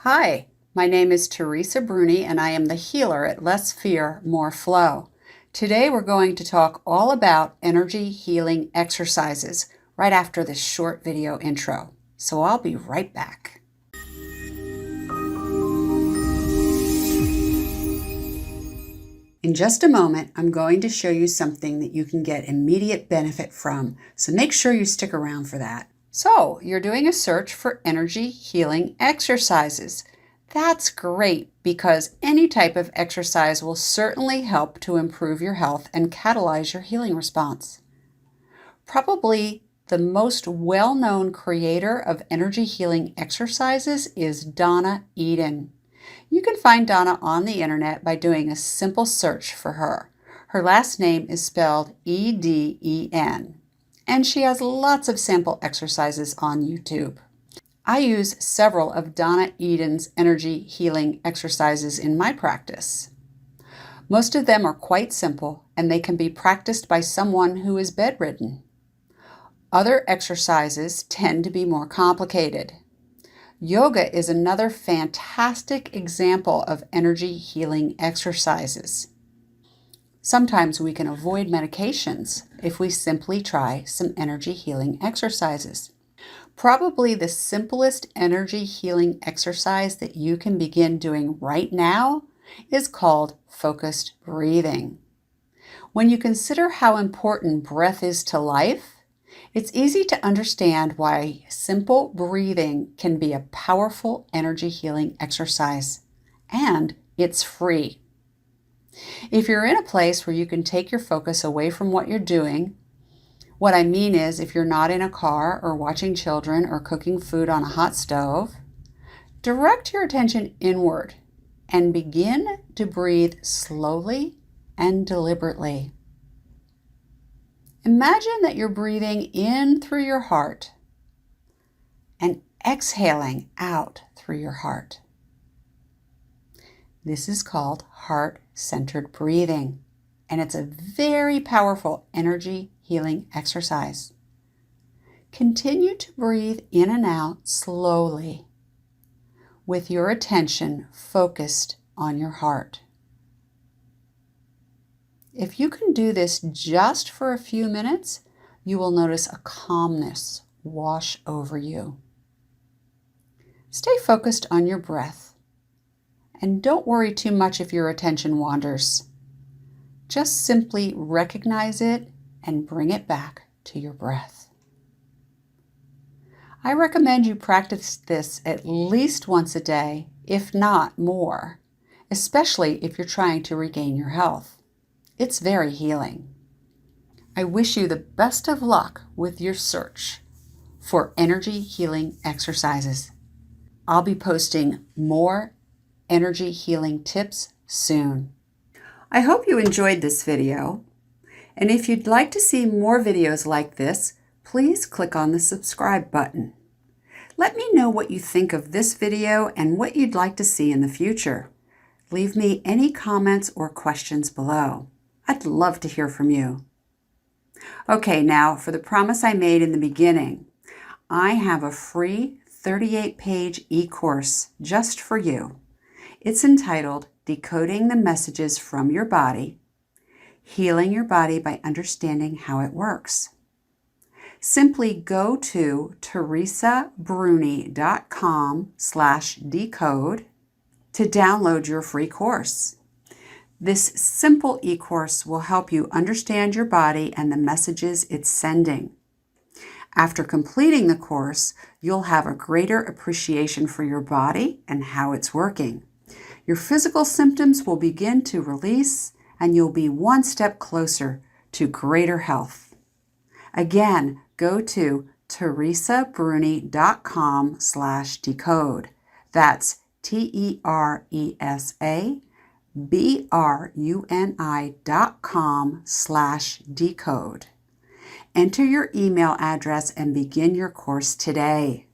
Hi, my name is Teresa Bruni and I am the healer at Less Fear, More Flow. Today we're going to talk all about energy healing exercises right after this short video intro. So I'll be right back. In just a moment, I'm going to show you something that you can get immediate benefit from, so make sure you stick around for that. So, you're doing a search for energy healing exercises. That's great because any type of exercise will certainly help to improve your health and catalyze your healing response. Probably the most well-known creator of energy healing exercises is Donna Eden. You can find Donna on the internet by doing a simple search for her. Her last name is spelled Eden, and she has lots of sample exercises on YouTube. I use several of Donna Eden's energy healing exercises in my practice. Most of them are quite simple, and they can be practiced by someone who is bedridden. Other exercises tend to be more complicated. Yoga is another fantastic example of energy healing exercises. Sometimes we can avoid medications if we simply try some energy healing exercises. Probably the simplest energy healing exercise that you can begin doing right now is called focused breathing. When you consider how important breath is to life, it's easy to understand why simple breathing can be a powerful energy healing exercise, and it's free. If you're in a place where you can take your focus away from what you're doing, what I mean is if you're not in a car or watching children or cooking food on a hot stove, direct your attention inward and begin to breathe slowly and deliberately. Imagine that you're breathing in through your heart and exhaling out through your heart. This is called heart-centered breathing, and it's a very powerful energy healing exercise. Continue to breathe in and out slowly with your attention focused on your heart. If you can do this just for a few minutes, you will notice a calmness wash over you. Stay focused on your breath, and don't worry too much if your attention wanders. Just simply recognize it and bring it back to your breath. I recommend you practice this at least once a day, if not more, especially if you're trying to regain your health. It's very healing. I wish you the best of luck with your search for energy healing exercises. I'll be posting more energy healing tips soon. I hope you enjoyed this video, and if you'd like to see more videos like this, please click on the subscribe button. Let me know what you think of this video and what you'd like to see in the future. Leave me any comments or questions below. I'd love to hear from you. Okay, now for the promise I made in the beginning, I have a free 38-page e-course just for you. It's entitled Decoding the Messages from Your Body, Healing Your Body by Understanding How It Works. Simply go to teresabruni.com/decode to download your free course. This simple e-course will help you understand your body and the messages it's sending. After completing the course, you'll have a greater appreciation for your body and how it's working. Your physical symptoms will begin to release, and you'll be one step closer to greater health. Again, go to teresabruni.com/decode. That's TeresaBruni.com/decode. Enter your email address and begin your course today.